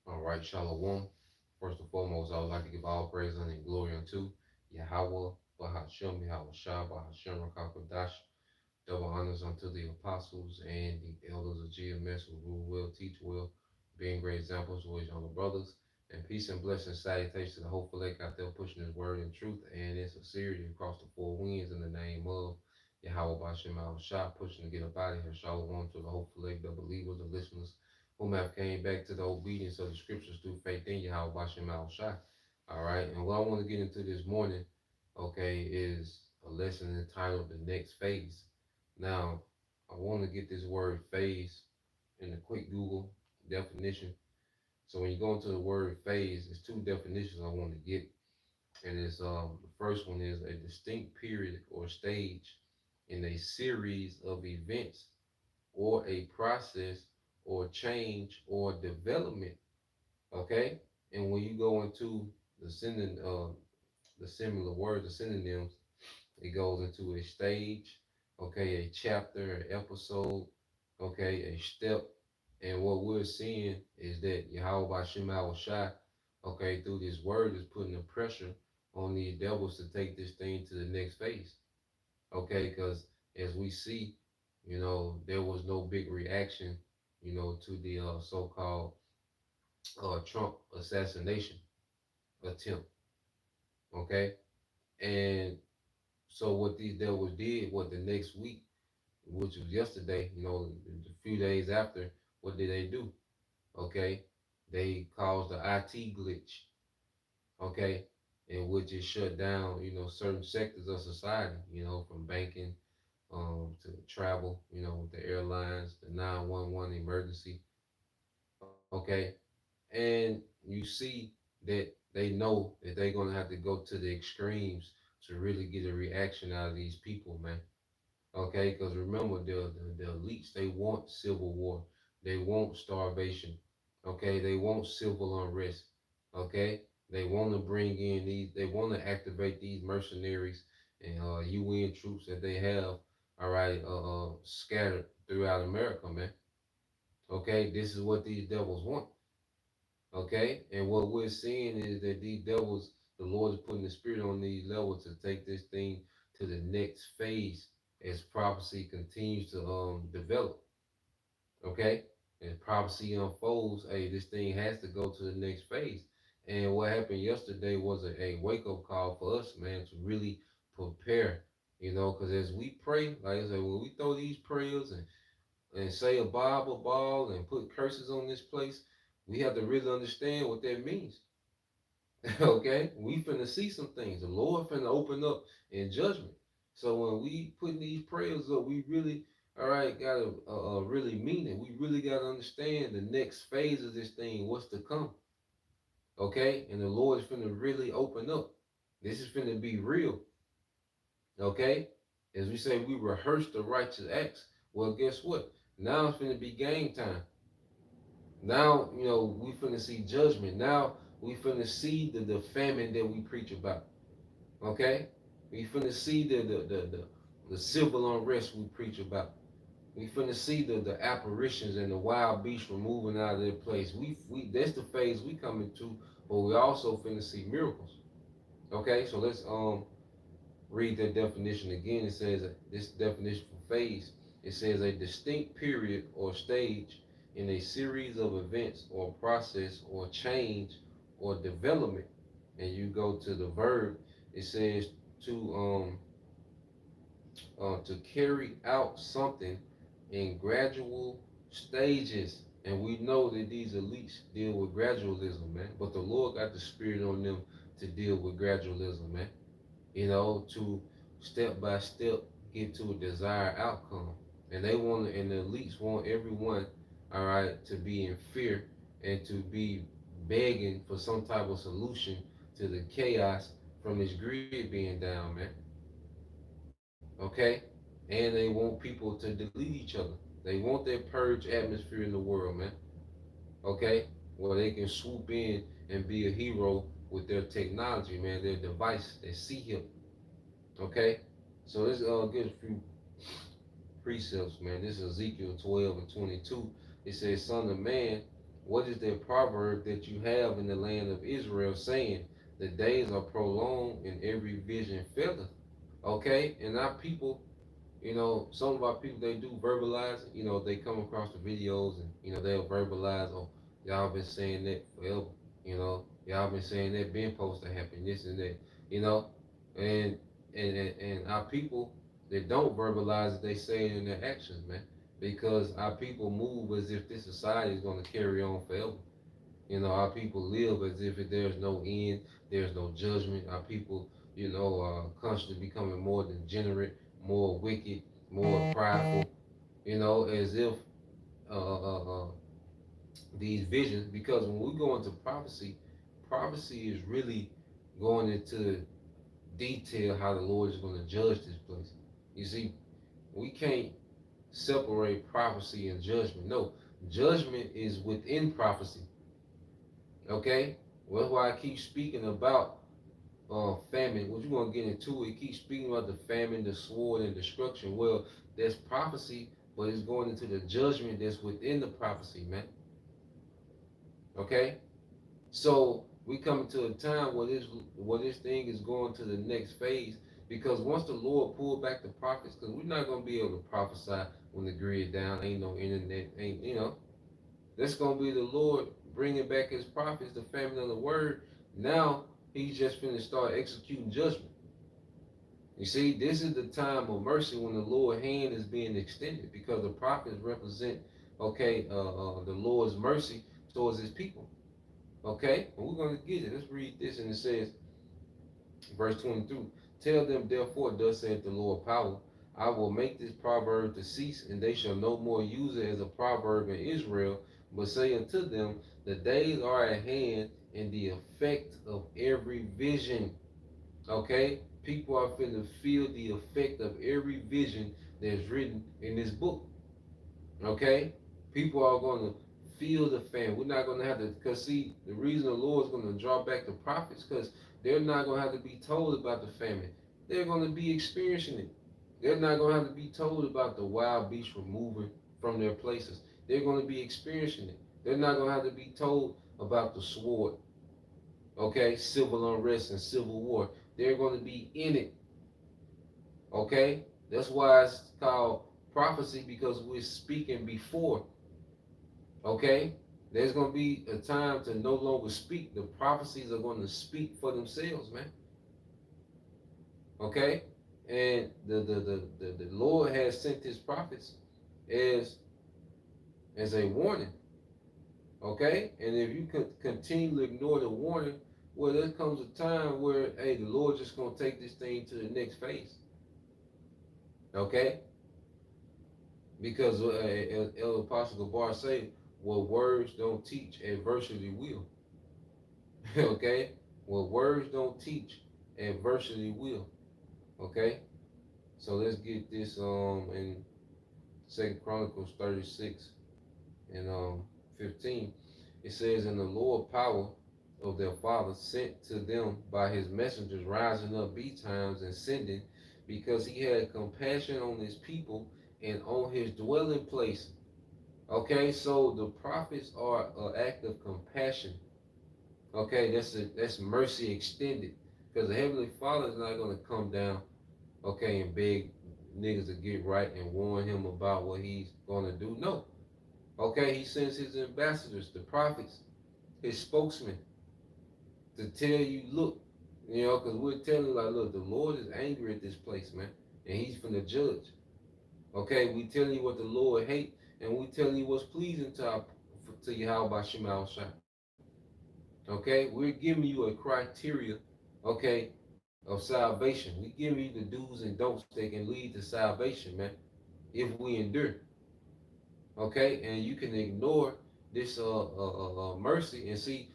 All right, Shalom. First and foremost, I would like to give all praise and glory unto Yahweh, Bahashem, Yahweh Shah, Bahashem, Rakakwadash. Double honors unto the apostles and the elders of GMS who rule well, teach well, being great examples to his younger brothers. And peace and blessings, salutations to the hopeful lake out there pushing his word and truth and in sincerity across the four winds in the name of Yahweh Bashem Al Shah, pushing to get up out of here. Shalom to the hopeful lake, the believers, the listeners, whom have came back to the obedience of the scriptures through faith in Yahweh Bashem Al Shah. All right, and what I want to get into this morning, okay, is a lesson entitled The Next Phase. Now, I want to get this word phase in a quick Google definition. So when you go into the word phase, there's two definitions I want to get. And it's the first one is a distinct period or stage in a series of events or a process or change or development. Okay? And when you go into the similar words, the synonyms, it goes into a stage, okay, a chapter, an episode, okay, a step. And what we're seeing is that Yahweh Bashim Shai, okay, through this word is putting the pressure on these devils to take this thing to the next phase. Okay, because as we see, there was no big reaction, to the so-called Trump assassination attempt. Okay, and so what these devils did, what the next week, which was yesterday, a few days after, what did they do? Okay, they caused the IT glitch, okay, in which it shut down, certain sectors of society, from banking to travel, with the airlines, the 911 emergency, okay, and you see that they know that they're gonna have to go to the extremes to really get a reaction out of these people, man. Okay, because remember, the elites, they want civil war, they want starvation, okay, they want civil unrest, okay, they want to bring in they want to activate these mercenaries and UN troops that they have, all right, scattered throughout America, man. Okay, this is what these devils want. Okay, and what we're seeing is that these devils, the Lord is putting the spirit on these levels to take this thing to the next phase as prophecy continues to develop. Okay, and prophecy unfolds. Hey, this thing has to go to the next phase. And what happened yesterday was a wake up call for us, man, to really prepare. Because as we pray, like I said, when we throw these prayers and say a Bible ball and put curses on this place, we have to really understand what that means. Okay, we finna see some things. The Lord finna open up in judgment. So when we put these prayers up, we really, all right, gotta really mean it. We really gotta understand the next phase of this thing, what's to come. Okay, and the Lord is finna really open up. This is finna be real. Okay, as we say, we rehearse the righteous acts. Well, guess what? Now it's finna be game time. Now, we finna see judgment. Now we finna see the famine that we preach about. Okay? We finna see the civil unrest we preach about. We finna see the apparitions and the wild beasts removing out of their place. We that's the phase we coming to, but we also finna see miracles. Okay, so let's read that definition again. It says this definition for phase. It says a distinct period or stage in a series of events or process or change or development. And you go to the verb. It says to to carry out something in gradual stages. And we know that these elites deal with gradualism, man. But the Lord got the spirit on them to deal with gradualism, man. To step by step get to a desired outcome. And and the elites want everyone, all right, to be in fear and to be begging for some type of solution to the chaos from this grid being down, man. Okay? And they want people to delete each other. They want that purge atmosphere in the world, man. Okay? Where they can swoop in and be a hero with their technology, man, their device, their C hip. Okay? So let's get a few precepts, man. This is Ezekiel 12 and 22. It says, Son of man, what is that proverb that you have in the land of Israel, saying, the days are prolonged and every vision faileth? Okay, and our people, some of our people, they do verbalize it. They come across the videos and, they'll verbalize, oh, y'all been saying that forever. Y'all been saying that, been supposed to happen, this and that, you know, and and our people that don't verbalize it, they say it in their actions, man, because our people move as if this society is going to carry on forever. Our people live as if there's no end, there's no judgment. Our people, are constantly becoming more degenerate, more wicked, more prideful, as if uh, uh, uh, these visions, because when we go into prophecy, prophecy is really going into detail how the Lord is going to judge this place. You see, we can't separate prophecy and judgment. No, judgment is within prophecy. Okay? Well, that's why I keep speaking about famine. What you're going to get into it, keep speaking about the famine, the sword, and destruction. Well, that's prophecy, but it's going into the judgment that's within the prophecy, man. Okay? So we come to a time where this thing is going to the next phase, because once the Lord pulled back the prophets, because we're not gonna be able to prophesy when the grid down, ain't no internet, ain't that's gonna be the Lord bringing back His prophets, the famine of the word. Now He's just finna start executing judgment. You see, this is the time of mercy when the Lord's hand is being extended, because the prophets represent, the Lord's mercy towards His people. Okay, and we're going to get it. Let's read this, and it says, verse 22, tell them, therefore, thus saith the Lord power, I will make this proverb to cease, and they shall no more use it as a proverb in Israel, but say unto them, the days are at hand, and the effect of every vision. Okay, people are finna feel the effect of every vision that's written in this book. Okay, people are going to feel the famine. We're not going to have to, because see, the reason the Lord's going to draw back the prophets, because they're not going to have to be told about the famine. They're going to be experiencing it. They're not going to have to be told about the wild beasts removing from their places. They're going to be experiencing it. They're not going to have to be told about the sword, okay, civil unrest and civil war. They're going to be in it, okay? That's why it's called prophecy, because we're speaking before. Okay? There's going to be a time to no longer speak. The prophecies are going to speak for themselves, man. Okay? And the Lord has sent His prophets as a warning. Okay? And if you could continue to ignore the warning, well, there comes a time where, hey, the Lord just going to take this thing to the next phase. Okay? Because El Apostle Gabar say, what words don't teach, adversity will. Okay? What words don't teach, adversity will. Okay? So let's get this in 2 Chronicles 36 and 15. It says, and the Lord power of their fathers sent to them by his messengers, rising up betimes and sending, because he had compassion on his people and on his dwelling place. Okay, so the prophets are an act of compassion. Okay, that's mercy extended, because the Heavenly Father is not going to come down, okay, and beg niggas to get right and warn him about what he's going to do. No. Okay, he sends his ambassadors, the prophets, his spokesman, to tell you, look, because we're telling you, like, look, the Lord is angry at this place, man, and he's from the judge. Okay, we telling you what the Lord hate, and we telling you what's pleasing to Yahweh Shema Shai. Okay, we're giving you a criteria, okay, of salvation. We giving you the do's and don'ts that can lead to salvation, man, if we endure. Okay, and you can ignore this mercy and see.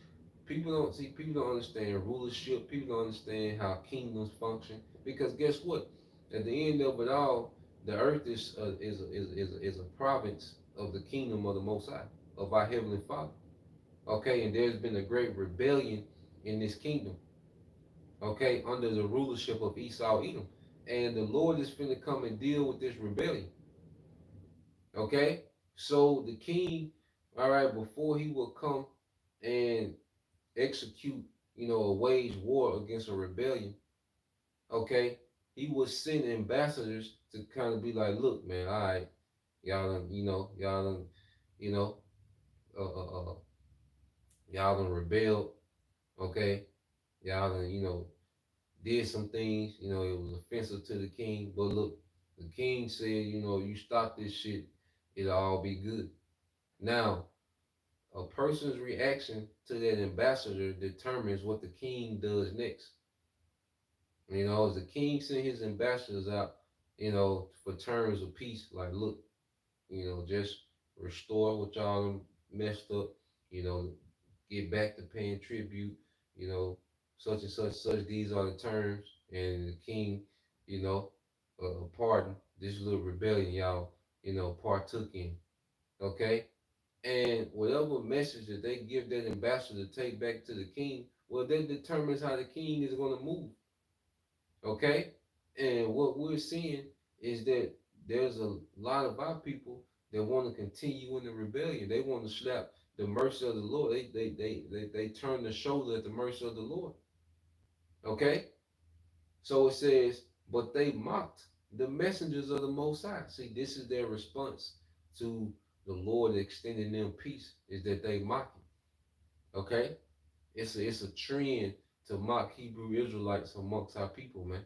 People don't understand rulership. People don't understand how kingdoms function, because guess what? At the end of it all, the earth is a province of the kingdom of the Most High, of our Heavenly Father. Okay, and there's been a great rebellion in this kingdom. Okay, under the rulership of Esau Edom, and the Lord is finna come and deal with this rebellion. Okay? So the king, all right, before he would come and execute, wage war against a rebellion, okay, he would send ambassadors to kind of be like, look, man, all right, y'all done, you know, uh, uh, uh, y'all done rebelled, okay, y'all done, did some things, it was offensive to the king, but look, the king said, you stop this shit, it'll all be good. Now, a person's reaction to that ambassador determines what the king does next. As the king sent his ambassadors out, for terms of peace, like, look, just restore what y'all messed up, you know, get back to paying tribute, you know, such and such, these are the terms, and the king, you know, pardon this little rebellion y'all, partook in, okay? And whatever message that they give that ambassador to take back to the king, well, that determines how the king is going to move. Okay? And what we're seeing is that there's a lot of our people that want to continue in the rebellion. They want to slap the mercy of the Lord. They turn the shoulder at the mercy of the Lord. Okay? So it says, but they mocked the messengers of the Most High. See, this is their response to the Lord extending them peace, is that they mock him. Okay? It's a trend to mock Hebrew Israelites amongst our people, man.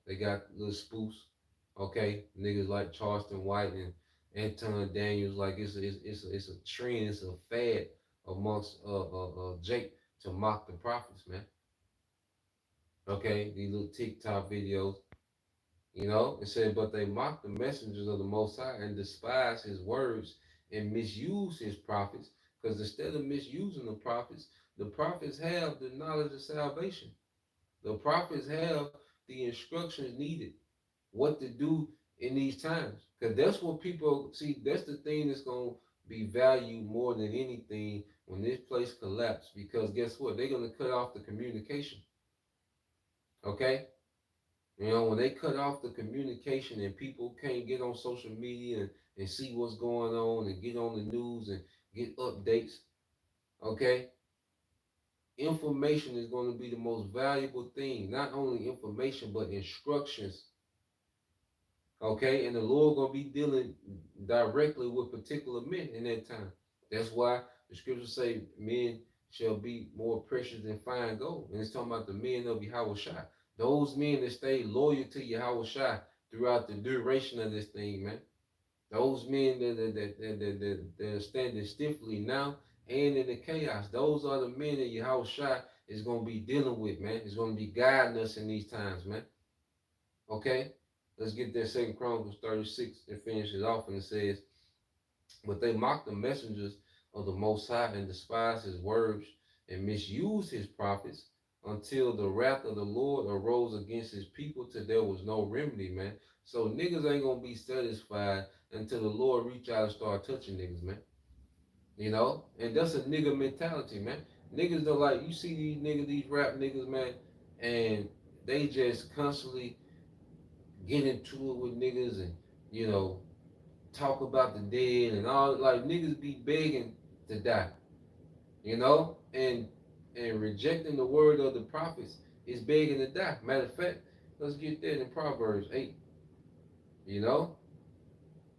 They got little spoofs, okay? Niggas like Charleston White and Anton Daniels, like it's a trend, it's a fad amongst Jake to mock the prophets, man. Okay, these little TikTok videos, it said, but they mock the messengers of the Most High and despise his words and misuse his prophets, because instead of misusing the prophets have the knowledge of salvation. The prophets have the instructions needed, what to do in these times. Because that's what people see, that's the thing that's going to be valued more than anything when this place collapses. Because guess what? They're going to cut off the communication. Okay? When they cut off the communication and people can't get on social media and see what's going on and get on the news and get updates, okay? Information is going to be the most valuable thing. Not only information, but instructions. Okay, and the Lord gonna be dealing directly with particular men in that time. That's why the scriptures say men shall be more precious than fine gold. And it's talking about the men of Yahushua. Those men that stay loyal to Yahushua throughout the duration of this thing, man. Those men that are standing stiffly now and in the chaos. Those are the men that Yahushua is gonna be dealing with, man. It's gonna be guiding us in these times, man. Okay? Let's get that Second Chronicles 36 and finish it off. And it says, but they mocked the messengers of the Most High and despised his words and misused his prophets until the wrath of the Lord arose against his people till there was no remedy, man. So niggas ain't gonna be satisfied until the Lord reach out and start touching niggas, man. And that's a nigga mentality, man. Niggas don't like, you see these niggas, these rap niggas, man, and they just constantly get into it with niggas and you know talk about the dead and all, like niggas be begging to die, and rejecting the word of the prophets is begging to die. Matter of fact, let's get that in Proverbs 8. You know,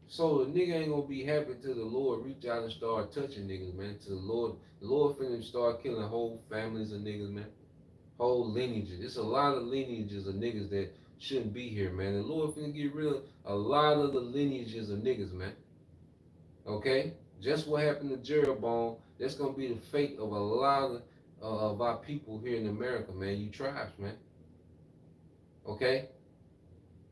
so the nigga ain't gonna be happy till the Lord reach out and start touching niggas, man. To the Lord finna start killing whole families of niggas, man. Whole lineages. It's a lot of lineages of niggas that shouldn't be here, man. The Lord finna get rid of a lot of the lineages of niggas, man. Okay? Just what happened to Jeroboam, that's gonna be the fate of a lot of our people here in America, man. You tribes, man. Okay?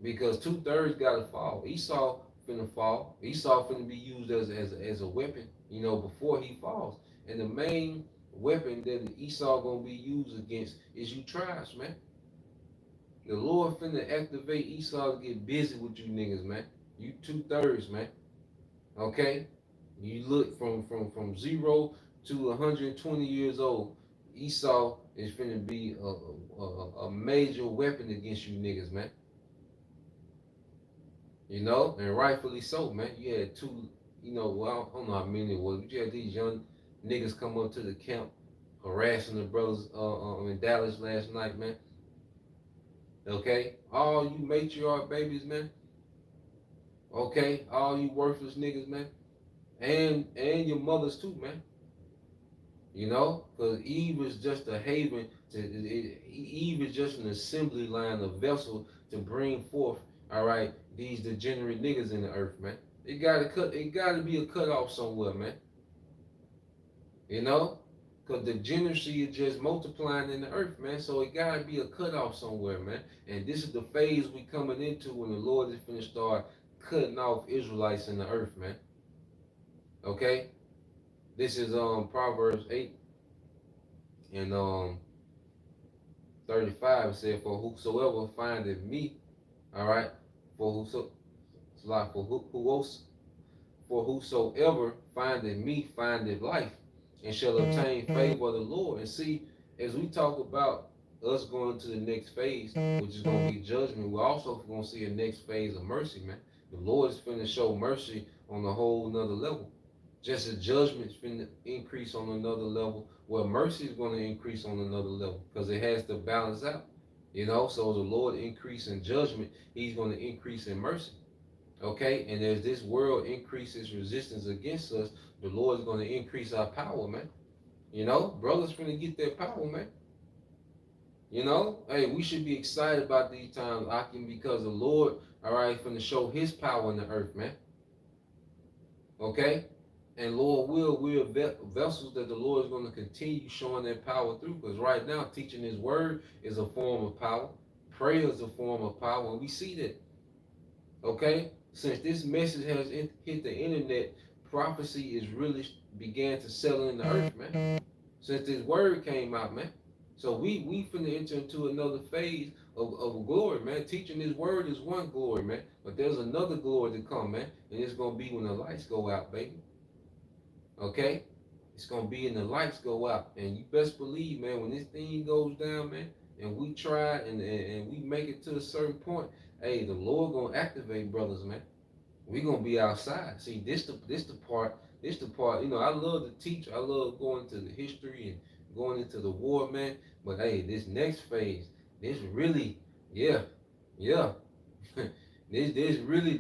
Because 2/3 gotta fall. Esau finna fall. Esau finna be used as a weapon, before he falls. And the main weapon that Esau gonna be used against is you tribes, man. The Lord finna activate Esau to get busy with you niggas, man. You 2/3, man. Okay? You look from 0 to 120 years old. Esau is finna be a major weapon against you niggas, man. And rightfully so, man. You had well, I don't know how many it was, but you had these young niggas come up to the camp harassing the brothers in Dallas last night, man. Okay, all you matriarch babies, man. Okay, all you worthless niggas, man, and your mothers too, man. Because Eve is just a haven Eve is just an assembly line, a vessel to bring forth, all right, these degenerate niggas in the earth, man. It gotta be a cutoff somewhere, man. You know? Because the degeneracy is just multiplying in the earth, man. So it gotta be a cutoff somewhere, man. And this is the phase we coming into when the Lord is finna start cutting off Israelites in the earth, man. Okay? This is Proverbs 8 and 35. It said, For whosoever findeth me, all right, for whoso it's like for whosoever findeth me findeth life, and shall obtain favor of the Lord. And see, as we talk about us going to the next phase, which is going to be judgment, we're also going to see a next phase of mercy, man. The Lord is finna show mercy on a whole nother level. Just as judgment's finna increase on another level, well, mercy is going to increase on another level because it has to balance out. So the Lord increase in judgment, He's going to increase in mercy. Okay, and as this world increases resistance against us, the Lord is going to increase our power, man. Brothers finna get their power, man. Hey, we should be excited about these times, Akim, because the Lord, all right, finna show His power in the earth, man. Okay, and Lord, we're vessels that the Lord is going to continue showing that power through. Because right now, teaching His word is a form of power. Prayer is a form of power, and we see that. Okay, since this message has hit the internet, prophecy is really began to settle in the earth, man. Since this word came out, man. So we finna enter into another phase of glory, man. Teaching this word is one glory, man. But there's another glory to come, man. And it's gonna be when the lights go out, baby. Okay? It's gonna be when the lights go out. And you best believe, man, when this thing goes down, man, and we try and we make it to a certain point, hey, the Lord gonna activate brothers, man. We gonna be outside. See, this the part, I love to teach, I love going to the history and going into the war, man. But hey, this next phase, this really, yeah, yeah. this really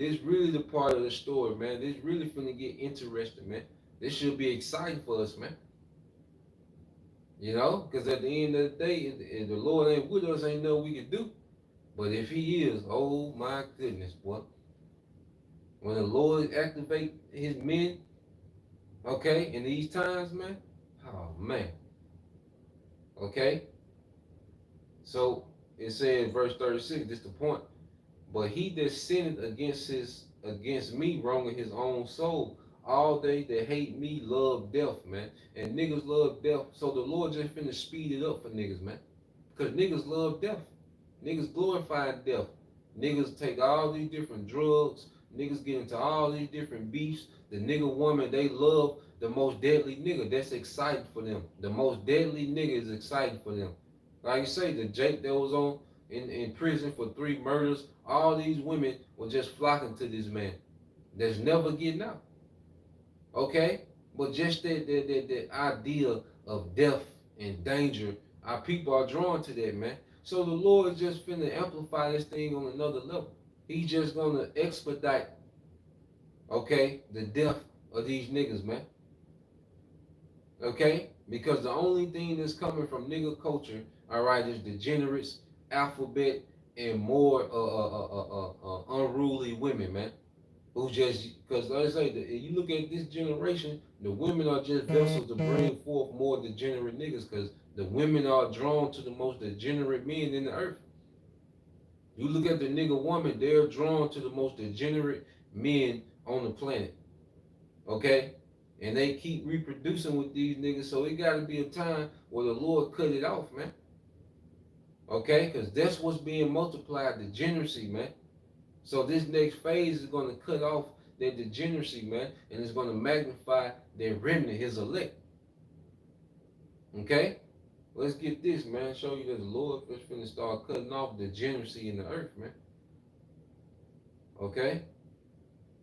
the part of the story, man. This really finna get interesting, man. This should be exciting for us, man. Because at the end of the day, if the Lord ain't with us, ain't nothing we can do. But if He is, oh my goodness, boy. When the Lord activate His men, okay, in these times, man, oh man, okay. So it says, verse 36. This the point. But he that sinneth against me, wronging his own soul. All they that hate me love death, man. And niggas love death. So the Lord just finna speed it up for niggas, man. Because niggas love death. Niggas glorify death. Niggas take all these different drugs. Niggas get into all these different beefs. The nigga woman, they love the most deadly nigga. That's exciting for them. The most deadly nigga is exciting for them. Like you say, the Jake that was on in prison for 3 murders, all these women were just flocking to this man. That's never getting out. Okay? But just that idea of death and danger, our people are drawn to that, man. So the Lord is just finna amplify this thing on another level. He's just gonna expedite, okay, the death of these niggas, man. Okay? Because the only thing that's coming from nigga culture, all right, is degenerates, alphabet, and more unruly women, man. Who just, because like I say, you look at this generation, the women are just vessels to bring forth more degenerate niggas because the women are drawn to the most degenerate men in the earth. You look at the nigga woman, they're drawn to the most degenerate men on the planet. Okay? And they keep reproducing with these niggas, so it gotta be a time where the Lord cut it off, man. Okay? Because that's what's being multiplied, degeneracy, man. So this next phase is going to cut off their degeneracy, man, and it's going to magnify their remnant, His elect. Okay? Let's get this, man. Show you that the Lord is going to start cutting off degeneracy in the earth, man. Okay?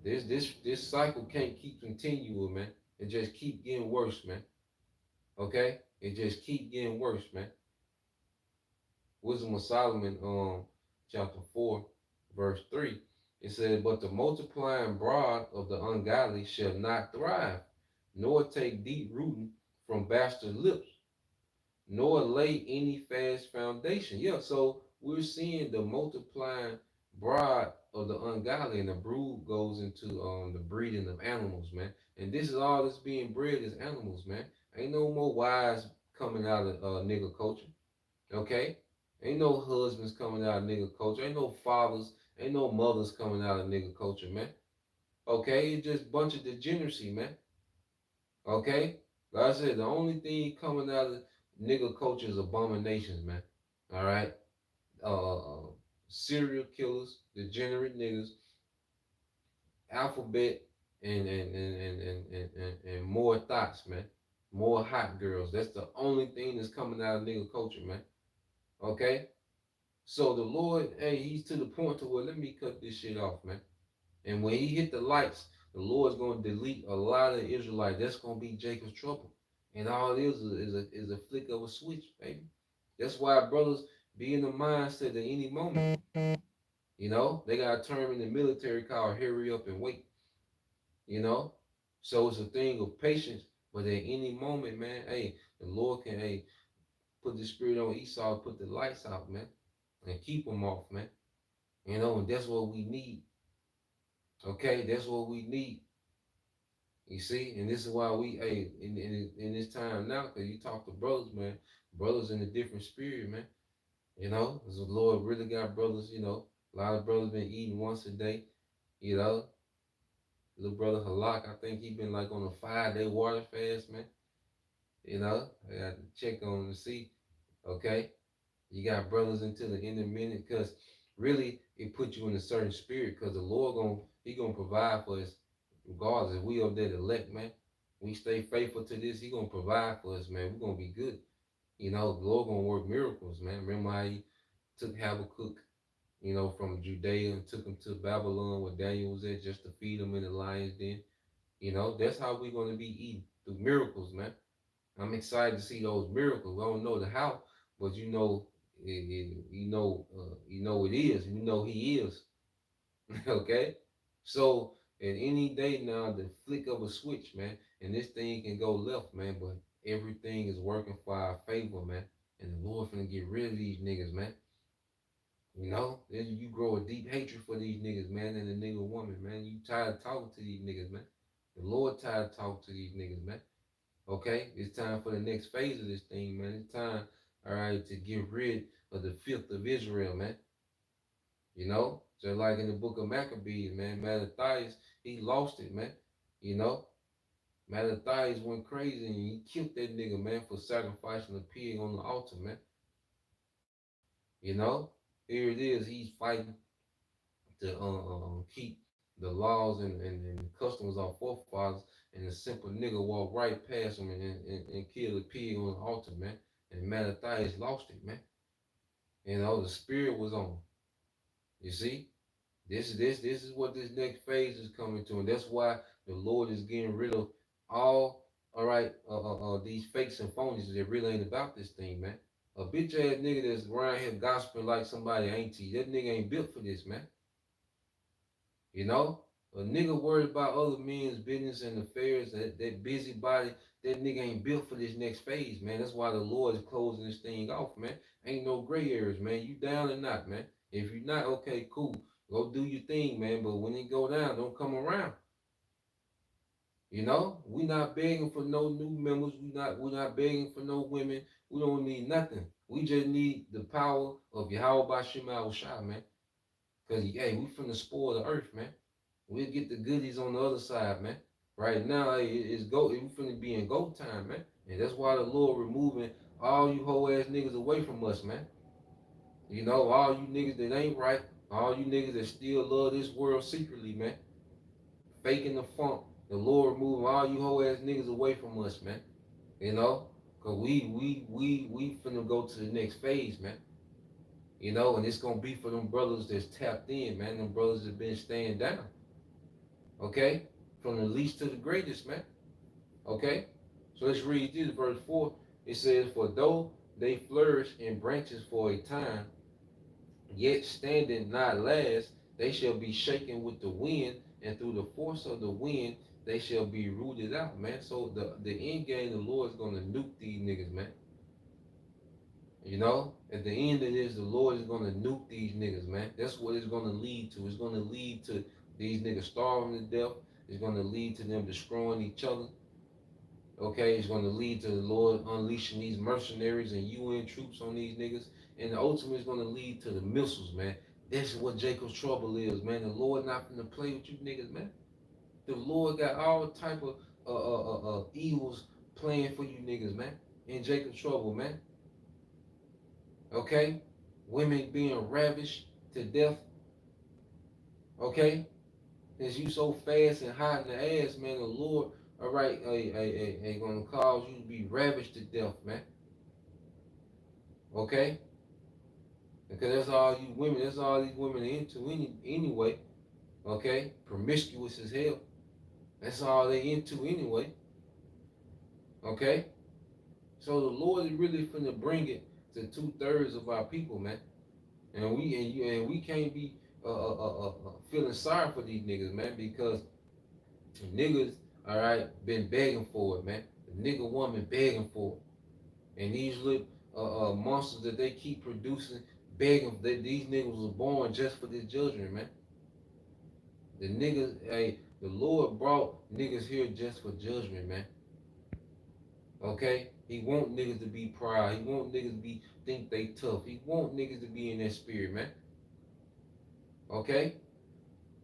This cycle can't keep continuing, man. It just keep getting worse, man. Okay? It just keep getting worse, man. Wisdom of Solomon, chapter 4, verse 3. It says, but the multiplying broad of the ungodly shall not thrive, nor take deep rooting from bastard lips, nor lay any fast foundation. Yeah, so we're seeing the multiplying broad of the ungodly, and the brood goes into the breeding of animals, man. And this is all that's being bred is animals, man. Ain't no more wives coming out of nigger culture, okay? Ain't no husbands coming out of nigger culture. Ain't no fathers, ain't no mothers coming out of nigger culture, man. Okay, it's just a bunch of degeneracy, man. Okay? Like I said, the only thing coming out of nigger culture is abominations, man. All right? Uh, Serial killers, degenerate niggas, alphabet, and more thoughts, man. More hot girls. That's the only thing that's coming out of nigger culture, man. Okay? So the Lord, hey, he's to the point to where let me cut this shit off, man. And when he hit the lights, the Lord's gonna delete a lot of Israelites. That's gonna be Jacob's trouble. And all it is a flick of a switch, baby. That's why brothers be in the mindset at any moment. You know, they got a term in the military called hurry up and wait. You know? So it's a thing of patience, but at any moment, man, hey, the Lord can put the spirit on Esau, put the lights out, man, and keep them off, man. You know, and that's what we need. Okay, that's what we need. You see, and this is why we, hey, in this time now, because you talk to brothers, man, brothers in a different spirit, man. You know, the Lord really got brothers, you know, a lot of brothers been eating once a day, you know. Little brother Halak, I think he been like on a 5-day water fast, man. You know, I got to check on him to see, okay. You got brothers into the intermittent, because really it put you in a certain spirit, because the Lord gonna provide for us regardless. If we of that elect, man, we stay faithful to this, he gonna provide for us, man. We're gonna be good. You know, the Lord gonna work miracles, man. Remember how he took Habakkuk, you know, from Judea and took him to Babylon where Daniel was at just to feed him in the lion's den. You know, that's how we're gonna be eating through miracles, man. I'm excited to see those miracles. We don't know the how, but you know, you know it is. You know He is. Okay, so at any day now, the flick of a switch, man, and this thing can go left, man. But everything is working for our favor, man. And the Lord finna get rid of these niggas, man. You know, then you grow a deep hatred for these niggas, man, and the nigga woman, man. You tired of talking to these niggas, man. The Lord tired of talking to these niggas, man. Okay, it's time for the next phase of this thing, man. It's time, all right, to get rid of the filth of Israel, man. You know, just like in the book of Maccabees, man, Mattathias, he lost it, man. You know, Mattathias went crazy and he killed that nigga, man, for sacrificing a pig on the altar, man. You know, here it is, he's fighting to keep the laws and customs of our forefathers, and a simple nigga walk right past him and kill a pig on the altar, man. And Mattathias lost it, man. You know, the spirit was on him. You see? This is what this next phase is coming to, and that's why the Lord is getting rid of all right, these fakes and phonies that really ain't about this thing, man. A bitch ass nigga that's around here gossiping like somebody auntie, that nigga ain't built for this, man. You know, a nigga worried about other men's business and affairs, that busybody, that nigga ain't built for this next phase, man. That's why the Lord is closing this thing off, man. Ain't no gray areas, man. You down or not, man. If you're not, okay, cool. Go do your thing, man. But when it go down, don't come around. You know, we not begging for no new members. We not begging for no women. We don't need nothing. We just need the power of Yahweh Bashim Al Shah, man. Cause hey, we finna spoil the earth, man. We'll get the goodies on the other side, man. Right now, hey, it's go. We finna be in go time, man. And that's why the Lord removing all you hoe ass niggas away from us, man. You know, all you niggas that ain't right, all you niggas that still love this world secretly, man. Faking the funk. The Lord removing all you hoe ass niggas away from us, man. You know, cause we finna go to the next phase, man. You know, and it's gonna be for them brothers that's tapped in, man. Them brothers that been staying down. Okay? From the least to the greatest, man. Okay? So let's read this, verse 4. It says, for though they flourish in branches for a time, yet standing not last, they shall be shaken with the wind, and through the force of the wind, they shall be rooted out, man. So the end game, the Lord's gonna nuke these niggas, man. You know, at the end of this, the Lord is gonna nuke these niggas, man. That's what it's gonna lead to. It's gonna lead to these niggas starving to death. It's gonna lead to them destroying each other. Okay, it's gonna lead to the Lord unleashing these mercenaries and UN troops on these niggas. And ultimately, it's gonna lead to the missiles, man. This is what Jacob's trouble is, man. The Lord not gonna play with you niggas, man. The Lord got all type of evils playing for you niggas, man. In Jacob's trouble, man. Okay, women being ravished to death. Okay, as you so fast and hot in the ass, man. The Lord, all right, ain't gonna cause you to be ravished to death, man. Okay, because that's all you women. That's all these women are into anyway. Okay, promiscuous as hell. That's all they into anyway. Okay, so the Lord is really finna bring it to 2/3 of our people, man. And we can't be feeling sorry for these niggas, man, because niggas, all right, been begging for it, man. The nigga woman begging for it, and these little monsters that they keep producing, begging that these niggas was born just for this judgment, man. The niggas, hey, the Lord brought niggas here just for judgment, man. Okay, He want niggas to be proud. He want niggas to be think they tough. He want niggas to be in that spirit, man. Okay,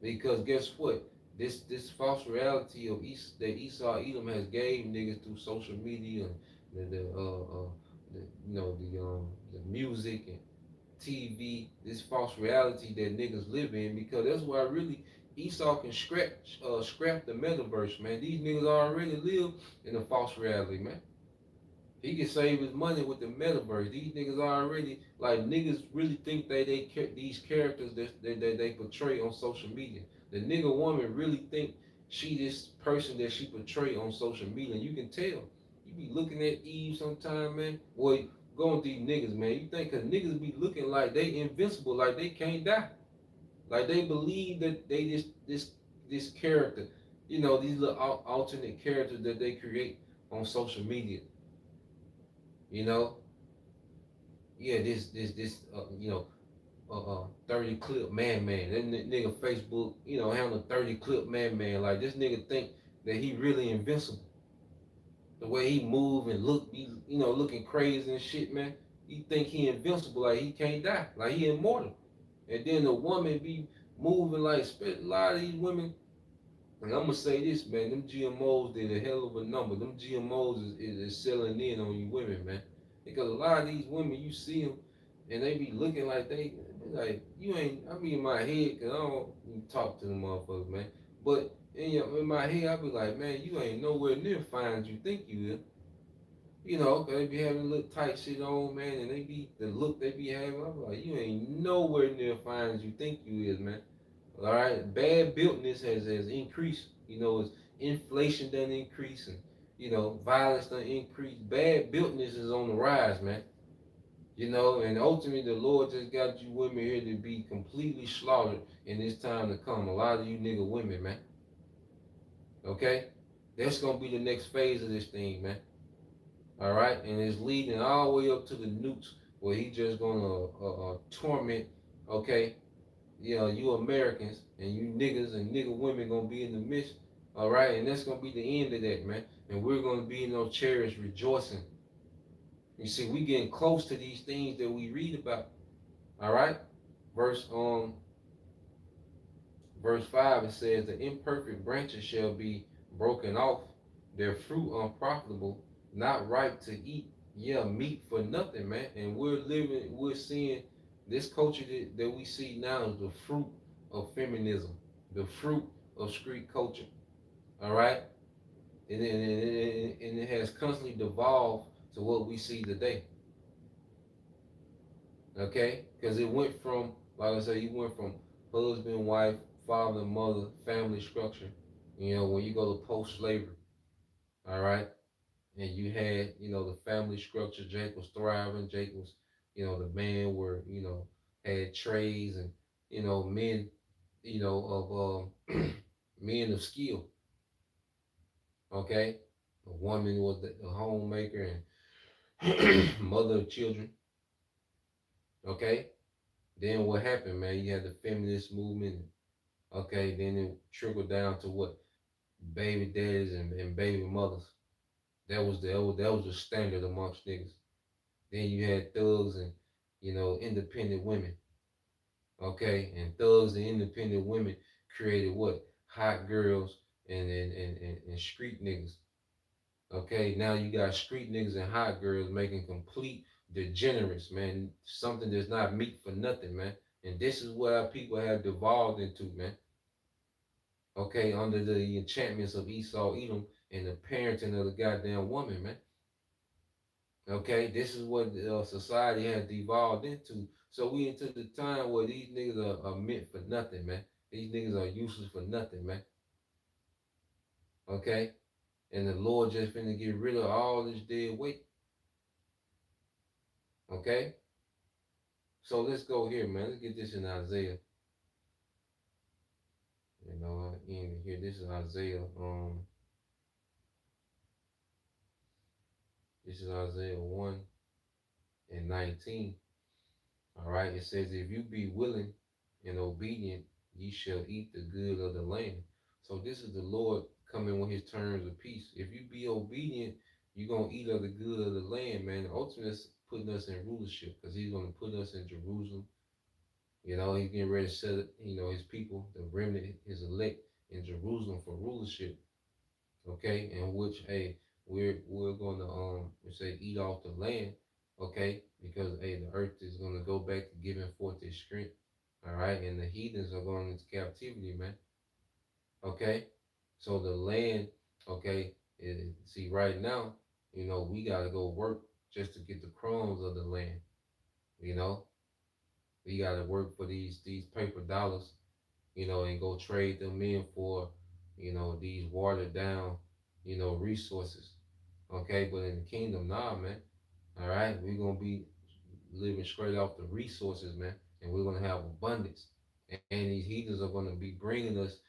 because guess what? This false reality of that Esau Edom has gave niggas through social media and the the music and TV, this false reality that niggas live in, because that's why really Esau can scrap the metaverse, man. These niggas already live in a false reality, man. He can save his money with the metaverse. These niggas already, like, niggas really think these characters that they portray on social media. The nigga woman really think she this person that she portray on social media. And you can tell. You be looking at Eve sometime, man. Boy, going with these niggas, man. You think cause niggas be looking like they invincible, like they can't die. Like they believe that they this character, these little alternate characters that they create on social media. You know, yeah, this 30 clip man. That nigga Facebook, having a 30 clip man. Like this nigga think that he really invincible. The way he move and look, looking crazy and shit, man. He think he invincible, like he can't die, like he immortal. And then the woman be moving like a lot of these women. And I'm gonna say this, man. Them GMOs did a hell of a number. Them GMOs is selling in on you women, man. Because a lot of these women, you see them, and they be looking like they like you ain't. I be in my head, cause I don't talk to them motherfuckers, man. But in my head, I be like, man, you ain't nowhere near fine as you think you is. Cause they be having a little tight shit on, man, and they be the look they be having. I'm like, you ain't nowhere near fine as you think you is, man. All right, bad builtness has increased. As inflation done increase and violence done increase. Bad builtness is on the rise, man. And ultimately the Lord just got you women here to be completely slaughtered in this time to come. A lot of you nigga women, man. Okay, that's gonna be the next phase of this thing, man. All right, and it's leading all the way up to the nukes where he just gonna torment. Okay, you Americans and you niggas and nigga women gonna be in the midst, all right, and that's gonna be the end of that, man. And we're gonna be in those chariots rejoicing. You see, we getting close to these things that we read about, all right. Verse verse 5, it says, the imperfect branches shall be broken off, their fruit unprofitable, not right to eat, yeah, meat for nothing, man. And we're seeing this culture that we see now is the fruit of feminism, the fruit of street culture, all right. And it has constantly devolved to what we see today, okay, because it went from, like I said, you went from husband, wife, father, mother, family structure, When you go to post-slavery, all right, and you had, the family structure. Jake was thriving. Jake was, the man where, had trades and, men, of men of skill. Okay, a woman was the homemaker and mother of children. Okay, then what happened, man? You had the feminist movement. Okay, then it trickled down to what? Baby daddies and baby mothers. That was the standard amongst niggas. Then you had thugs and, independent women. Okay, and thugs and independent women created what? Hot girls and street niggas. Okay, now you got street niggas and hot girls making complete degenerates, man. Something that's not meat for nothing, man. And this is what our people have devolved into, man. Okay, under the enchantments of Esau, Edom, and the parenting of the goddamn woman, man. Okay, this is what society has devolved into. So we into the time where these niggas are meant for nothing, man. These niggas are useless for nothing, man. Okay, and the Lord just finna get rid of all this dead weight. Okay, so let's go here, man. Let's get this in Isaiah. In here, this is Isaiah. This is Isaiah 1:19. All right, it says, "If you be willing and obedient, ye shall eat the good of the land." So this is the Lord coming with His terms of peace. If you be obedient, you're gonna eat of the good of the land, man. Ultimately, it's putting us in rulership because He's gonna put us in Jerusalem. He's getting ready to set, His people, the remnant, His elect in Jerusalem for rulership. Okay, in which, hey, we're gonna we say eat off the land, okay, because hey, the earth is gonna go back to giving forth its strength, all right, and the heathens are going into captivity, man. Okay, so the land, okay, see right now, we gotta go work just to get the crumbs of the land. You know, we gotta work for these paper dollars, and go trade them in for, these watered down, resources. Okay, but in the kingdom, nah, man. All right, we're gonna be living straight off the resources, man, and we're gonna have abundance. And these heathens are gonna be bringing us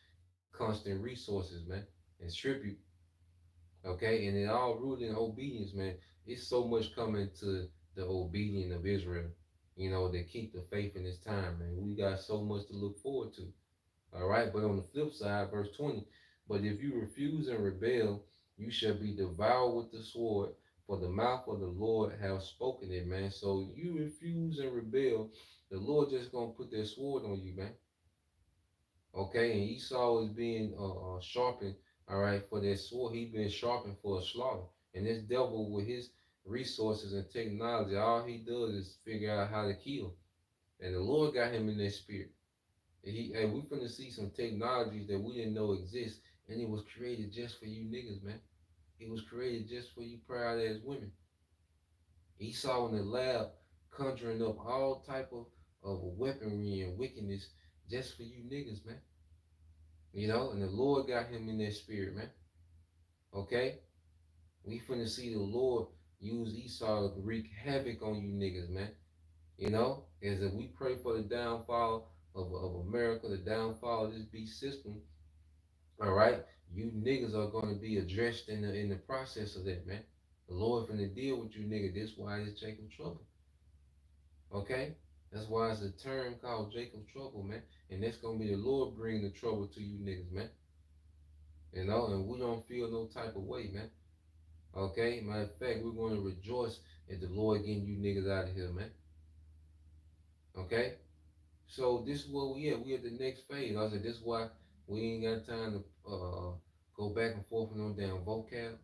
constant resources, man, and tribute. Okay, and it all rooted in obedience, man. It's so much coming to the obedience of Israel, that keep the faith in this time, man. We got so much to look forward to. All right, but on the flip side, verse 20, "But if you refuse and rebel, you shall be devoured with the sword, for the mouth of the Lord have spoken it," man. So you refuse and rebel, the Lord just gonna put that sword on you, man. Okay, and Esau is being sharpened, all right, for that sword. He's been sharpened for a slaughter. And this devil, with his resources and technology, all he does is figure out how to kill. And the Lord got him in that spirit. Hey, we finna see some technologies that we didn't know exist, and it was created just for you niggas, man. It was created just for you proud ass women. Esau in the lab conjuring up all type of weaponry and wickedness just for you niggas, man. And the Lord got him in that spirit, man. Okay? We finna see the Lord use Esau to wreak havoc on you niggas, man. As if we pray for the downfall of America, the downfall of this beast system, all right, you niggas are gonna be addressed in the process of that, man. The Lord finna deal with you niggas. This why it's Jacob trouble. Okay? That's why it's a term called Jacob trouble, man. And that's gonna be the Lord bringing the trouble to you niggas, man. And we don't feel no type of way, man. Okay? Matter of fact, we're gonna rejoice at the Lord getting you niggas out of here, man. Okay? So this is where we at. We at the next phase. I said this is why we ain't got time to go back and forth on no damn vocab.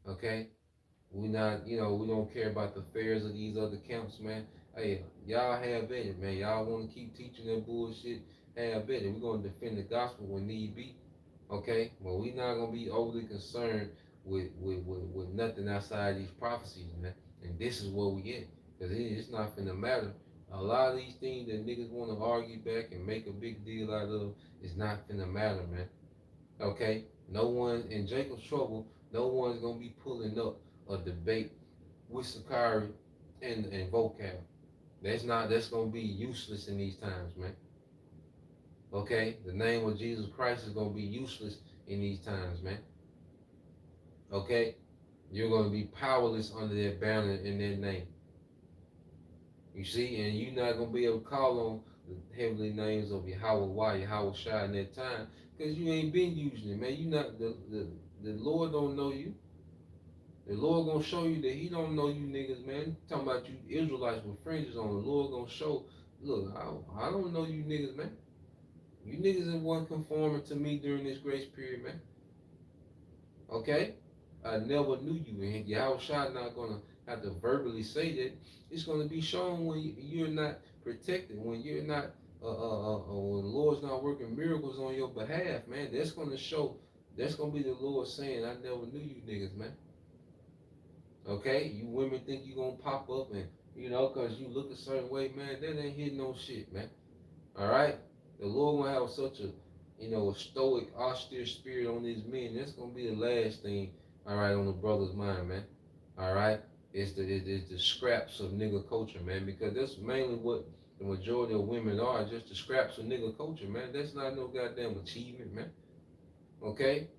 Okay? We not, we don't care about the fares of these other camps, man. Hey, y'all have at it, man. Y'all want to keep teaching that bullshit, have at it. We're gonna defend the gospel when need be. Okay? But we not gonna be overly concerned with nothing outside these prophecies, man. And this is where we at. Cause it's not finna matter. A lot of these things that niggas want to argue back and make a big deal out of is not finna matter, man. Okay? No one in Jacob's trouble, no one's gonna be pulling up a debate with Sakari and vocab. That's gonna be useless in these times, man. Okay? The name of Jesus Christ is gonna be useless in these times, man. Okay? You're gonna be powerless under that banner in that name. You see, and you're not gonna be able to call on the heavenly names of Yahweh Wah, Yahweh Shai in that time, because you ain't been using it, man. You not the Lord don't know you. The Lord gonna show you that He don't know you niggas, man. Talking about you Israelites with fringes on. The Lord gonna show, look, I don't know you niggas, man. You niggas that weren't conforming to me during this grace period, man. Okay? I never knew you, and Yahweh Shai not gonna have to verbally say that. It's gonna be shown when you're not protected, when you're not, when the Lord's not working miracles on your behalf, man. That's gonna show. That's gonna be the Lord saying, "I never knew you niggas, man." Okay? You women think you gonna pop up and cause you look a certain way, man. That ain't hitting no shit, man. All right? The Lord will have such a stoic, austere spirit on these men. That's gonna be the last thing, all right, on the brother's mind, man. All right? It's the scraps of nigga culture, man, because that's mainly what the majority of women are, just the scraps of nigga culture, man. That's not no goddamn achievement, man. Okay?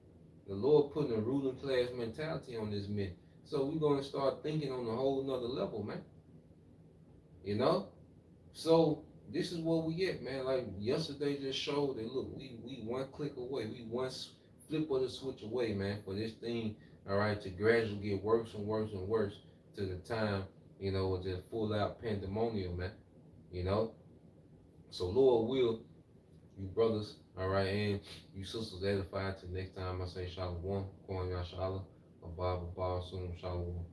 The Lord putting a ruling class mentality on this men. So we're gonna start thinking on a whole nother level, man. You know? So this is what we get, man. Like yesterday just showed that look, we one click away, we one flip of the switch away, man, for this thing, all right, to gradually get worse and worse and worse to the time, just full out pandemonium, man. You know? So Lord will, you brothers, all right, and you sisters edified till next time I say Shalom, Kwanya Shalom, Abba, Abba, Shalom, Shalom.